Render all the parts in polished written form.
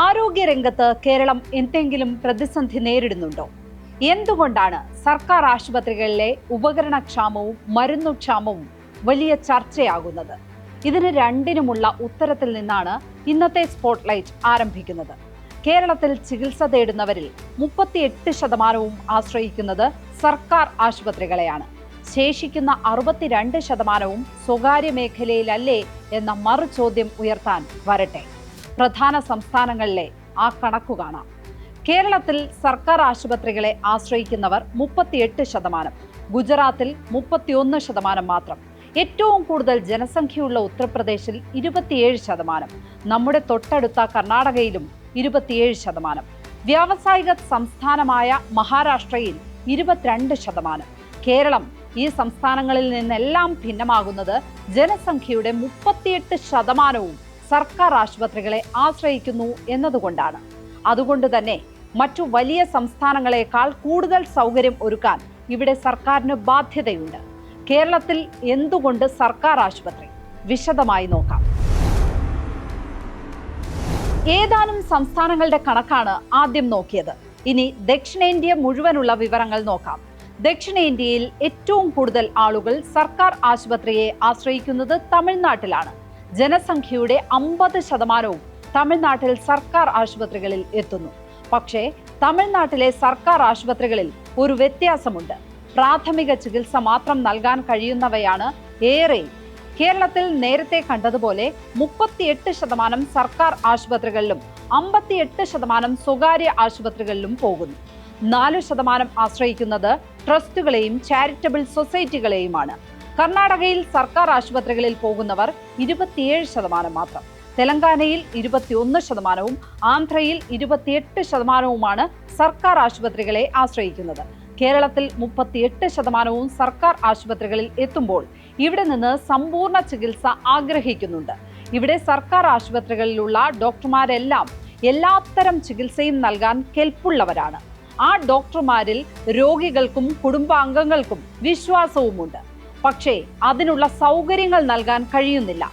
ആരോഗ്യരംഗത്ത് കേരളം എന്തെങ്കിലും പ്രതിസന്ധി നേരിടുന്നുണ്ടോ? എന്തുകൊണ്ടാണ് സർക്കാർ ആശുപത്രികളിലെ ഉപകരണക്ഷാമവും മരുന്നുക്ഷാമവും വലിയ ചർച്ചയാകുന്നത്? ഇതിന് രണ്ടിനുമുള്ള ഉത്തരത്തിൽ നിന്നാണ് ഇന്നത്തെ സ്പോട്ട്ലൈറ്റ് ആരംഭിക്കുന്നത്. കേരളത്തിൽ ചികിത്സ തേടുന്നവരിൽ 38% ആശ്രയിക്കുന്നത് സർക്കാർ ആശുപത്രികളെയാണ്. ശേഷിക്കുന്ന 62% സ്വകാര്യ മേഖലയിലല്ലേ എന്ന മറുചോദ്യം ഉയർത്താൻ വരട്ടെ. പ്രധാന സംസ്ഥാനങ്ങളിലെ ആ കണക്കു കാണാം. കേരളത്തിൽ സർക്കാർ ആശുപത്രികളെ ആശ്രയിക്കുന്നവർ 38%, ഗുജറാത്തിൽ 31% മാത്രം. ഏറ്റവും കൂടുതൽ ജനസംഖ്യയുള്ള ഉത്തർപ്രദേശിൽ 27%, നമ്മുടെ തൊട്ടടുത്ത കർണാടകയിലും 27%, വ്യാവസായിക സംസ്ഥാനമായ മഹാരാഷ്ട്രയിൽ 22%. കേരളം ഈ സംസ്ഥാനങ്ങളിൽ നിന്നെല്ലാം ഭിന്നമാകുന്നത് ജനസംഖ്യയുടെ 38% സർക്കാർ ആശുപത്രികളെ ആശ്രയിക്കുന്നു എന്നതുകൊണ്ടാണ്. അതുകൊണ്ട് തന്നെ മറ്റു വലിയ സംസ്ഥാനങ്ങളെക്കാൾ കൂടുതൽ സൗകര്യം ഒരുക്കാൻ ഇവിടെ സർക്കാരിന് ബാധ്യതയുണ്ട്. കേരളത്തിൽ എന്തുകൊണ്ട് സർക്കാർ ആശുപത്രി? വിശദമായി നോക്കാം. ഏതാനും സംസ്ഥാനങ്ങളുടെ കണക്കാണ് ആദ്യം നോക്കിയത്. ഇനി ദക്ഷിണേന്ത്യ മുഴുവനുള്ള വിവരങ്ങൾ നോക്കാം. ദക്ഷിണേന്ത്യയിൽ ഏറ്റവും കൂടുതൽ ആളുകൾ സർക്കാർ ആശുപത്രിയെ ആശ്രയിക്കുന്നത് തമിഴ്നാട്ടിലാണ്. ജനസംഖ്യയുടെ 50% തമിഴ്നാട്ടിൽ സർക്കാർ ആശുപത്രികളിൽ എത്തുന്നു. പക്ഷേ തമിഴ്നാട്ടിലെ സർക്കാർ ആശുപത്രികളിൽ ഒരു വ്യത്യാസമുണ്ട്. പ്രാഥമിക ചികിത്സ മാത്രം നൽകാൻ കഴിയുന്നവയാണ് ഏറെ. കേരളത്തിൽ നേരത്തെ കണ്ടതുപോലെ 38% സർക്കാർ ആശുപത്രികളിലും 58% സ്വകാര്യ ആശുപത്രികളിലും പോകുന്നു. 4% ആശ്രയിക്കുന്നത് ട്രസ്റ്റുകളെയും ചാരിറ്റബിൾ സൊസൈറ്റികളെയുമാണ്. കർണാടകയിൽ സർക്കാർ ആശുപത്രികളിൽ പോകുന്നവർ 27% മാത്രം. തെലങ്കാനയിൽ 21%, ആന്ധ്രയിൽ 28% സർക്കാർ ആശുപത്രികളെ ആശ്രയിക്കുന്നത്. കേരളത്തിൽ 38% സർക്കാർ ആശുപത്രികളിൽ എത്തുമ്പോൾ ഇവിടെ നിന്ന് സമ്പൂർണ്ണ ചികിത്സ ആഗ്രഹിക്കുന്നുണ്ട്. ഇവിടെ സർക്കാർ ആശുപത്രികളിലുള്ള ഡോക്ടർമാരെല്ലാം എല്ലാത്തരം ചികിത്സയും നൽകാൻ കെൽപ്പുള്ളവരാണ്. ആ ഡോക്ടർമാരിൽ രോഗികൾക്കും കുടുംബാംഗങ്ങൾക്കും വിശ്വാസവുമുണ്ട്. പക്ഷേ അതിനുള്ള സൗകര്യങ്ങൾ നൽകാൻ കഴിയുന്നില്ല.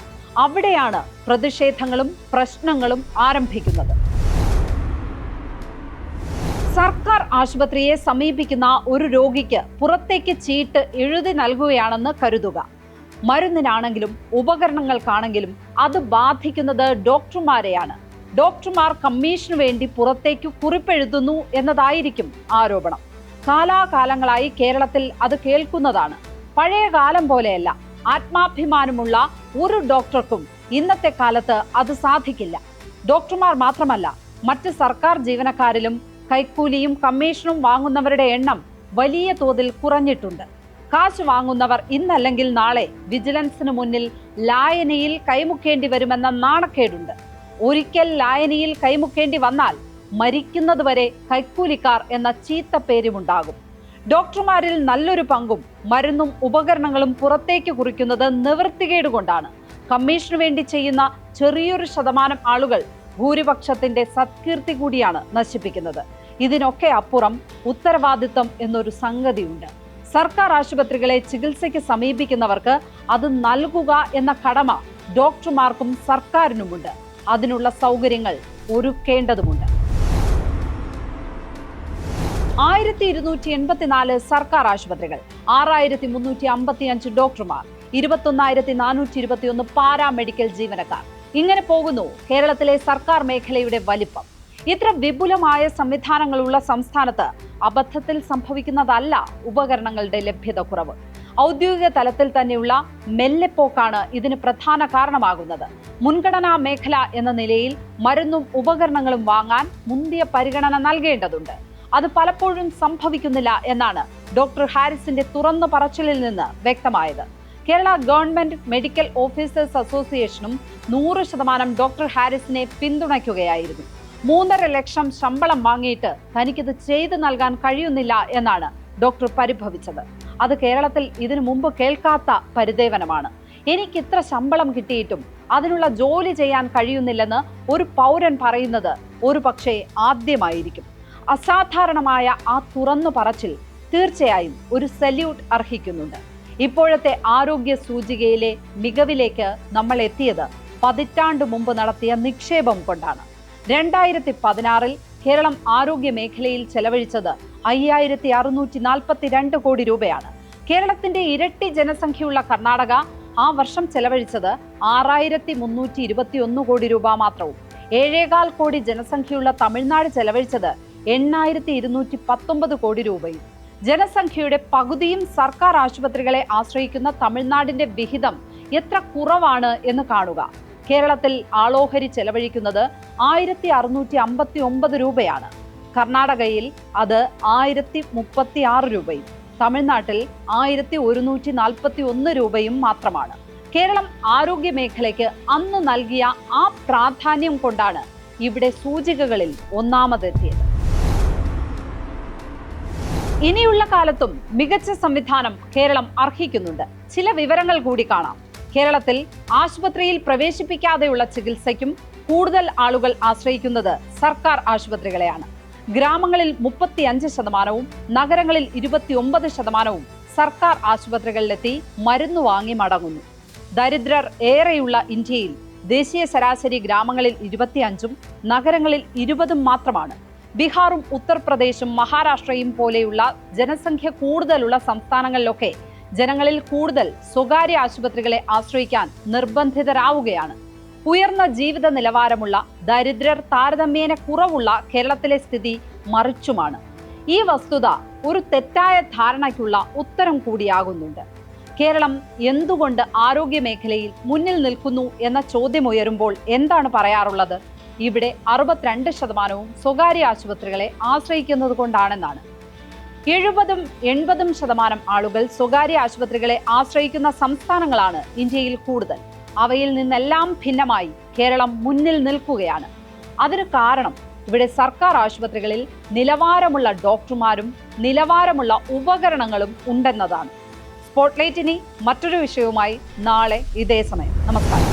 അവിടെയാണ് പ്രതിഷേധങ്ങളും പ്രശ്നങ്ങളും ആരംഭിക്കുന്നത്. സർക്കാർ ആശുപത്രിയെ സമീപിക്കുന്ന ഒരു രോഗിക്ക് പുറത്തേക്ക് ചീട്ട് എഴുതി നൽകുകയാണെന്ന് കരുതുക. മരുന്നിനാണെങ്കിലും ഉപകരണങ്ങൾക്കാണെങ്കിലും അത് ബാധിക്കുന്നത് ഡോക്ടർമാരെയാണ്. ഡോക്ടർമാർ കമ്മീഷനു വേണ്ടി പുറത്തേക്ക് കുറിപ്പെഴുതുന്നു എന്നതായിരിക്കും ആരോപണം. കാലാകാലങ്ങളായി കേരളത്തിൽ അത് കേൾക്കുന്നതാണ്. പഴയ കാലം പോലെയല്ല. ആത്മാഭിമാനമുള്ള ഒരു ഡോക്ടർക്കും ഇന്നത്തെ കാലത്ത് അത് സാധിക്കില്ല. ഡോക്ടർമാർ മാത്രമല്ല, മറ്റ് സർക്കാർ ജീവനക്കാരിലും കൈക്കൂലിയും കമ്മീഷനും വാങ്ങുന്നവരുടെ എണ്ണം വലിയ തോതിൽ കുറഞ്ഞിട്ടുണ്ട്. കാശ് വാങ്ങുന്നവർ ഇന്നല്ലെങ്കിൽ നാളെ വിജിലൻസിന് മുന്നിൽ ലായനിയിൽ കൈമുക്കേണ്ടി വരുമെന്ന നാണക്കേടുണ്ട്. ഒരിക്കൽ ലായനിയിൽ കൈമുക്കേണ്ടി വന്നാൽ മരിക്കുന്നതുവരെ കൈക്കൂലിക്കാർ എന്ന ചീത്ത പേരുമുണ്ടാകും. ഡോക്ടർമാരിൽ നല്ലൊരു പങ്കും മരുന്നും ഉപകരണങ്ങളും പുറത്തേക്ക് കുറിക്കുന്നത് നിവൃത്തികേട് കൊണ്ടാണ്. കമ്മീഷനു വേണ്ടി ചെയ്യുന്ന ചെറിയൊരു ശതമാനം ആളുകൾ ഭൂരിപക്ഷത്തിന്റെ സത്കീർത്തി കൂടിയാണ് നശിപ്പിക്കുന്നത്. ഇതിനൊക്കെ അപ്പുറം ഉത്തരവാദിത്വം എന്നൊരു സംഗതിയുണ്ട്. സർക്കാർ ആശുപത്രികളെ ചികിത്സയ്ക്ക് സമീപിക്കുന്നവർക്ക് അത് നൽകുക എന്ന കടമ ഡോക്ടർമാർക്കും സർക്കാരിനുമുണ്ട്. അതിനുള്ള സൗകര്യങ്ങൾ ഒരുക്കേണ്ടതുമുണ്ട്. 1284 സർക്കാർ ആശുപത്രികൾ, 6355 ഡോക്ടർമാർ, 21421 പാരാമെഡിക്കൽ ജീവനക്കാർ. ഇങ്ങനെ പോകുന്നു കേരളത്തിലെ സർക്കാർ മേഖലയുടെ വലിപ്പം. ഇത്ര വിപുലമായ സംവിധാനങ്ങളുള്ള സംസ്ഥാനത്ത് അബദ്ധത്തിൽ സംഭവിക്കുന്നതല്ല ഉപകരണങ്ങളുടെ ലഭ്യത കുറവ്. ഔദ്യോഗിക തലത്തിൽ തന്നെയുള്ള മെല്ലെപ്പോക്കാണ് ഇതിന് പ്രധാന കാരണമാകുന്നത്. മുൻഗണനാ മേഖല എന്ന നിലയിൽ മരുന്നും ഉപകരണങ്ങളും വാങ്ങാൻ മുന്തിയ പരിഗണന നൽകേണ്ടതുണ്ട്. അത് പലപ്പോഴും സംഭവിക്കുന്നില്ല എന്നാണ് ഡോക്ടർ ഹാരിസിന്റെ തുറന്നു പറച്ചിലിൽ നിന്ന് വ്യക്തമായത്. കേരള ഗവൺമെന്റ് മെഡിക്കൽ ഓഫീസേഴ്സ് അസോസിയേഷനും 100% ഡോക്ടർ ഹാരിസിനെ പിന്തുണയ്ക്കുകയായിരുന്നു. 3.5 ലക്ഷം ശമ്പളം വാങ്ങിയിട്ട് തനിക്കിത് ചെയ്തു നൽകാൻ കഴിയുന്നില്ല എന്നാണ് ഡോക്ടർ പരിഭവിച്ചത്. അത് കേരളത്തിൽ ഇതിനു മുമ്പ് കേൾക്കാത്ത പരിദേവനമാണ്. എനിക്കിത്ര ശമ്പളം കിട്ടിയിട്ടും അതിനുള്ള ജോലി ചെയ്യാൻ കഴിയുന്നില്ലെന്ന് ഒരു പൗരൻ പറയുന്നത് ഒരു പക്ഷേ ആദ്യമായിരിക്കും. അസാധാരണമായ ആ തുറന്നു പറച്ചിൽ തീർച്ചയായും ഒരു സല്യൂട്ട് അർഹിക്കുന്നുണ്ട്. ഇപ്പോഴത്തെ ആരോഗ്യ സൂചികയിലെ മികവിലേക്ക് നമ്മൾ എത്തിയത് പതിറ്റാണ്ട് മുമ്പ് നടത്തിയ നിക്ഷേപം കൊണ്ടാണ്. 2016 കേരളം ആരോഗ്യ മേഖലയിൽ ചെലവഴിച്ചത് 5642 കോടി രൂപയാണ്. കേരളത്തിന്റെ ഇരട്ടി ജനസംഖ്യയുള്ള കർണാടക ആ വർഷം ചെലവഴിച്ചത് 6321 കോടി രൂപ മാത്രവും. 7.25 കോടി ജനസംഖ്യയുള്ള തമിഴ്നാട് ചെലവഴിച്ചത് 8219 കോടി രൂപയും. ജനസംഖ്യയുടെ പകുതിയും സർക്കാർ ആശുപത്രികളെ ആശ്രയിക്കുന്ന തമിഴ്നാടിന്റെ വിഹിതം എത്ര കുറവാണ് എന്ന് കാണുക. കേരളത്തിൽ ആളോഹരി ചെലവഴിക്കുന്നത് 1659 രൂപയാണ്. കർണാടകയിൽ അത് 1036 രൂപയും തമിഴ്നാട്ടിൽ 1141 രൂപയും മാത്രമാണ്. കേരളം ആരോഗ്യ മേഖലയ്ക്ക് അന്ന് നൽകിയ ആ പ്രാധാന്യം കൊണ്ടാണ് ഇവിടെ സൂചികകളിൽ ഒന്നാമതെത്തിയത്. ഇനിയുള്ള കാലത്തും മികച്ച സംവിധാനം കേരളം അർഹിക്കുന്നുണ്ട്. ചില വിവരങ്ങൾ കൂടി കാണാം. കേരളത്തിൽ ആശുപത്രിയിൽ പ്രവേശിപ്പിക്കാതെയുള്ള ചികിത്സയ്ക്കും കൂടുതൽ ആളുകൾ ആശ്രയിക്കുന്നത് സർക്കാർ ആശുപത്രികളെയാണ്. ഗ്രാമങ്ങളിൽ 35%, നഗരങ്ങളിൽ 29% സർക്കാർ ആശുപത്രികളിലെത്തി മരുന്ന് വാങ്ങി മടങ്ങുന്നു. ദരിദ്രർ ഏറെയുള്ള ഇന്ത്യയിൽ ദേശീയ ശരാശരി ഗ്രാമങ്ങളിൽ 25%, നഗരങ്ങളിൽ 20% മാത്രമാണ്. ബീഹാറും ഉത്തർപ്രദേശും മഹാരാഷ്ട്രയും പോലെയുള്ള ജനസംഖ്യ കൂടുതലുള്ള സംസ്ഥാനങ്ങളിലൊക്കെ ജനങ്ങളിൽ കൂടുതൽ സ്വകാര്യ ആശുപത്രികളെ ആശ്രയിക്കാൻ നിർബന്ധിതരാവുകയാണ്. ഉയർന്ന ജീവിത നിലവാരമുള്ള ദരിദ്രർ താരതമ്യേന കുറവുള്ള കേരളത്തിലെ സ്ഥിതി മറിച്ചുമാണ്. ഈ വസ്തുത ഒരു തെറ്റായ ധാരണയ്ക്കുള്ള ഉത്തരം കൂടിയാകുന്നുണ്ട്. കേരളം എന്തുകൊണ്ട് ആരോഗ്യ മേഖലയിൽ മുന്നിൽ നിൽക്കുന്നു എന്ന ചോദ്യം ഉയരുമ്പോൾ എന്താണ് പറയാറുള്ളത്? ഇവിടെ 62% സ്വകാര്യ ആശുപത്രികളെ ആശ്രയിക്കുന്നത് കൊണ്ടാണെന്നാണ്. 70-80% ആളുകൾ സ്വകാര്യ ആശുപത്രികളെ ആശ്രയിക്കുന്ന സംസ്ഥാനങ്ങളാണ് ഇന്ത്യയിൽ കൂടുതൽ. അവയിൽ നിന്നെല്ലാം ഭിന്നമായി കേരളം മുന്നിൽ നിൽക്കുകയാണ്. അതിന് കാരണം ഇവിടെ സർക്കാർ ആശുപത്രികളിൽ നിലവാരമുള്ള ഡോക്ടർമാരും നിലവാരമുള്ള ഉപകരണങ്ങളും ഉണ്ടെന്നതാണ്. സ്പോട്ട്ലൈറ്റ് ഇനി മറ്റൊരു വിഷയവുമായി നാളെ ഇതേ സമയം. നമസ്കാരം.